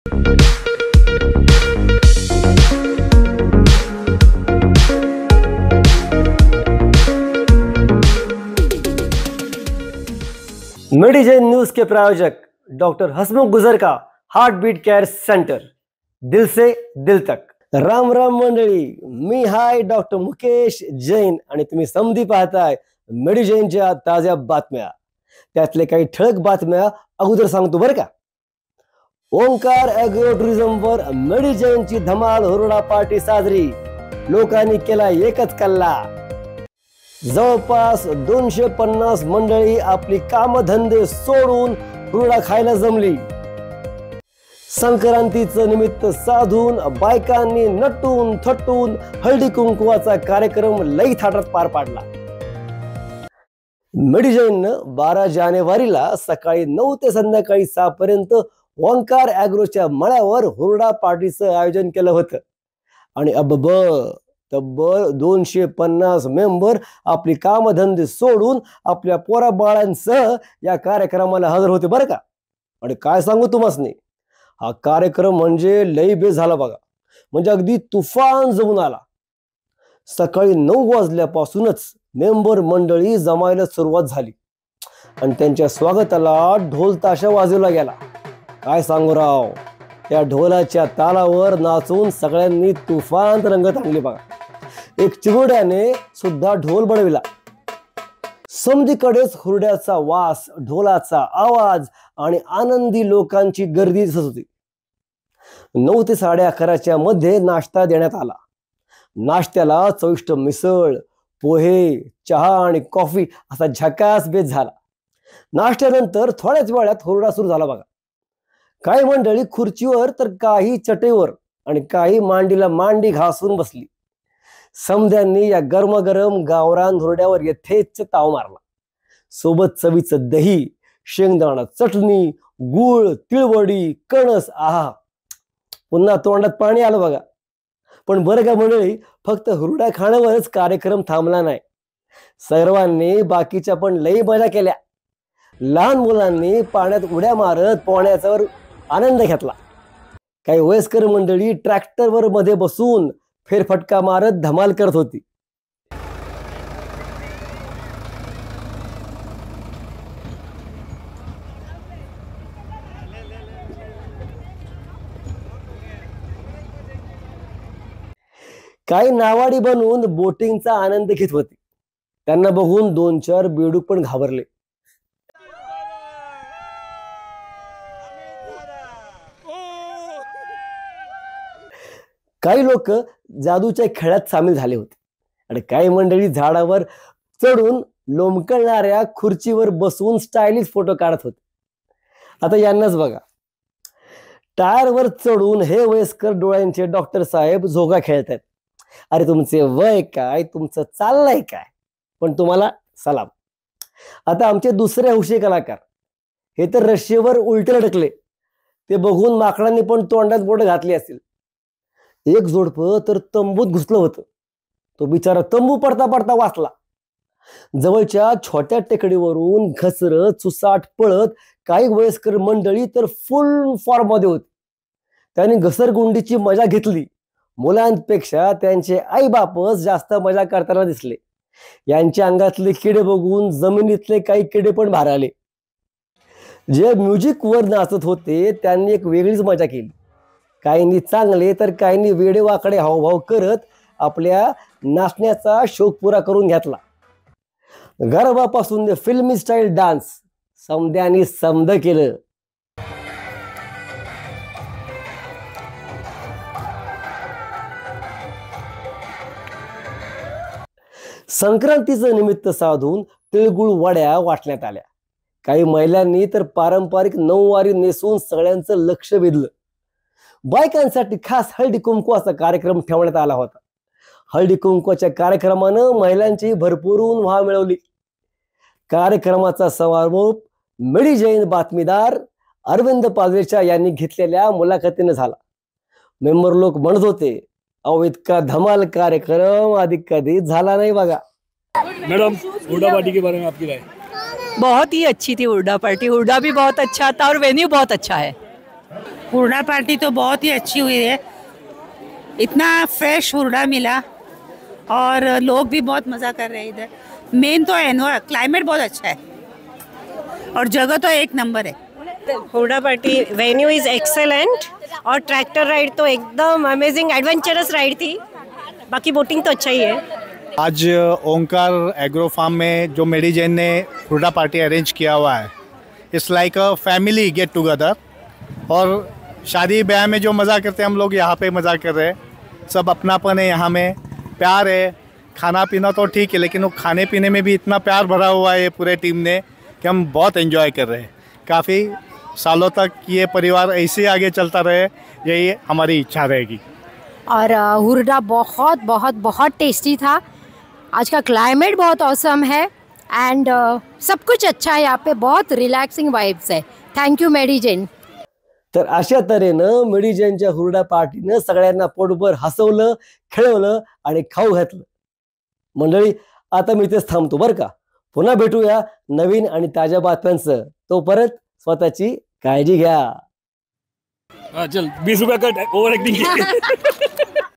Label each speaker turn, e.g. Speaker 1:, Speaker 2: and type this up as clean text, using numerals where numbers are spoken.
Speaker 1: मेडिजैन news के प्रायोजक doctor हसमुख गुजर का heart bit care centre, दिल से दिल तक। राम राम मंडळी, मी हाय डॉक्टर मुकेश जैन आणि तुम्ही समधी पाहताय मेडिजैनच्या ताज्या बातम्या। त्यातले काही ठळक बातम्या अगोदर सांगतो बरं का। ओंकार ॲग्रो टुरिझमवर मेडिजैनची धमाल हुरडा पार्टी साजरी, लोकांनी केला एकच कल्ला। जवळपास 250 मंडळी आपली कामधंदे सोडून हुरडा खायला जमली। संक्रांतीचं निमित्त साधून बायकांनी नटून थटून हळदी कुंकवाचा कार्यक्रम लई थाटात पार पाडला। मेडिजैननं 12 जानेवारीला सकाळी 9 ते संध्याकाळी 6 पर्यंत ओंकार ॲग्रोच्या मळ्यावर हुरडा पार्टीचं आयोजन केलं होतं आणि तब्बल 250 मेंबर आपली कामधंदे सोडून आपल्या पोरा बाळांसह या कार्यक्रमाला हजर होते बरं का। आणि काय सांगू तुम्हाला, हा कार्यक्रम म्हणजे लई बेस झाला बघा, म्हणजे अगदी तुफान जमून आला। सकाळी 9 वाजल्यापासूनच मेंबर मंडळी जमायला सुरुवात झाली आणि त्यांच्या स्वागताला ढोल ताशा वाजवला गेला। काय सांगू राव, त्या ढोलाच्या तालावर नाचून सगळ्यांनी तुफान रंगत आणली बघा। एक चिमुरड्याने सुद्धा ढोल बडविला। समधीकडेच हुरड्याचा वास, ढोलाचा आवाज आणि आनंदी लोकांची गर्दी दिसत होती। 9 ते 11:30च्या मध्ये नाश्ता देण्यात आला। नाश्त्याला चविष्ट मिसळ, पोहे, चहा आणि कॉफी असा झकास बेत झाला। नाश्त्यानंतर थोड्याच वेळात हुरडा सुरू झाला बघा। काही मंडळी खुर्चीवर तर काही चटईवर आणि काही मांडीला मांडी घासून बसली। समध्यांनी या गरमागरम गावरान हुरड्यावर यथेच्छ ताव मारला। सोबत चवीचं दही, शेंगदाणा चटणी, गूळ, तिळवडी, कणस, आहा, पुन्हा तोंडात पाणी आलं बघा। पण बरं का मंडळी, फक्त हुरडा खाण्यावरच कार्यक्रम थांबला नाही। सर्वांनी बाकीच्या पण लई मजा केल्या। लहान मुलांनी पाण्यात उड्या मारत पोहण्याचा आनंद घेतला। काही वयस्कर मंडळी ट्रॅक्टरवर मध्ये बसून फेरफटका मारत धमाल करत होती। काही नावाडी बनवून बोटिंगचा आनंद घेत होती। त्यांना बघून 2-4 बेडूक पण घाबरले। काही लोक जादूच्या खेळात सामील झाले होते आणि काही मंडळी झाडावर चढून लोंबकळणाऱ्या खुर्चीवर बसून स्टायलिश फोटो काढत होते। आता यांनाच बघा, टायरवर चढून हे वयस्कर डोळ्यांचे डॉक्टर साहेब झोगा खेळतात। अरे तुमचे वय काय, तुमचं चाललंय काय, पण तुम्हाला सलाम। आता आमचे दुसरे हौशी कलाकार, हे तर रश्शीवर उलटे लटकले। ते बघून माकडांनी पण तोंडात बोट घातली असेल। एक जोडपं तर तंबूत घुसलं होतं। तो बिचारा तंबू पडता पडता वाचला। जवळच्या छोट्या टेकडीवरून घसरत सुसाट पळत काही वयस्कर मंडळी तर फुल फॉर्म मध्ये होती। त्यांनी घसरगुंडीची मजा घेतली। मुलांपेक्षा त्यांचे आई बापच जास्त मजा करताना दिसले। यांच्या अंगातले किडे बघून जमिनीतले काही किडे पण बाहेर आले। जे म्युझिक वर नाचत होते त्यांनी एक वेगळीच मजा केली। काहींनी चांगले तर काहींनी वेडेवाकडे हावभाव करत आपल्या नाचण्याचा शौक पुरा करून घेतला। गरबापासून फिल्मी स्टाईल डान्स समध्यानी समध केलं। संक्रांतीचं निमित्त साधून तिळगुळ वड्या वाटण्यात आल्या। काही महिलांनी तर पारंपरिक नऊवारी नेसून सगळ्यांचं लक्ष वेधलं। बायकांसाठी खास हळदी कुंकवाचा कार्यक्रम ठेवण्यात आला होता। हळदी कुंकवाच्या कार्यक्रमानं महिलांची भरपूरून वाह मिळवली। कार्यक्रमाचा समारोप मेडिजैन बातमीदार अरविंद पालवेच्या यांनी घेतलेल्या मुलाखतीने झाला। मेंबर लोक म्हणत होते, अहो इतका धमाल कार्यक्रम आदि कधी झाला नहीं बघा।
Speaker 2: मैडम, हुरडा पार्टी के बारे में आपकी राय?
Speaker 3: बहुत ही अच्छी थी हुरडा पार्टी। हुरडा भी बहुत अच्छा था और वेन्यू बहुत अच्छा है। हुरडा पार्टी तो बहुत ही अच्छी हुई है। इतना फ्रेश हुरडा मिला और लोग भी बहुत मज़ा कर रहे हैं इधर। मेन तो क्लाइमेट बहुत अच्छा है और जगह तो एक नंबर है।
Speaker 4: हुरडा पार्टी वेन्यू इज एक्सेलेंट और ट्रैक्टर राइड तो एकदम अमेजिंग एडवेंचरस राइड थी। बाकी बोटिंग तो अच्छा ही है।
Speaker 5: आज ओंकार एग्रो फार्म में जो मेडी जैन ने हुरडा पार्टी अरेंज किया हुआ है, it's like a family get together. और शादी ब्याह में जो मज़ा करते हैं हम लोग, यहाँ पे मज़ा कर रहे हैं। सब अपनापन है, यहाँ में प्यार है। खाना पीना तो ठीक है, लेकिन वो खाने पीने में भी इतना प्यार भरा हुआ है ये पूरे टीम ने कि हम बहुत एंजॉय कर रहे हैं। काफ़ी सालों तक ये परिवार ऐसे ही आगे चलता रहे, यही हमारी इच्छा रहेगी।
Speaker 6: और हुरडा बहुत बहुत बहुत टेस्टी था। आज का क्लाइमेट बहुत ऑसम है एंड सब कुछ अच्छा है। यहाँ पे बहुत रिलॅक्सिंग वाइब्स आहे। थँक्यू मेडी जैन।
Speaker 1: तर अशा तऱ्हेनं मेडी जैनच्या हुरडा पार्टीनं सगळ्यांना पोटभर हसवलं, खेळवलं आणि खाऊ घातलं। मंडळी, आता मी इथेच थांबतो बरं का। पुन्हा भेटूया नवीन आणि ताज्या बातम्यांसह। तोपर्यंत स्वतःची काळजी घ्या।
Speaker 2: चल 20 रुपया कट ओवर एक्टिंग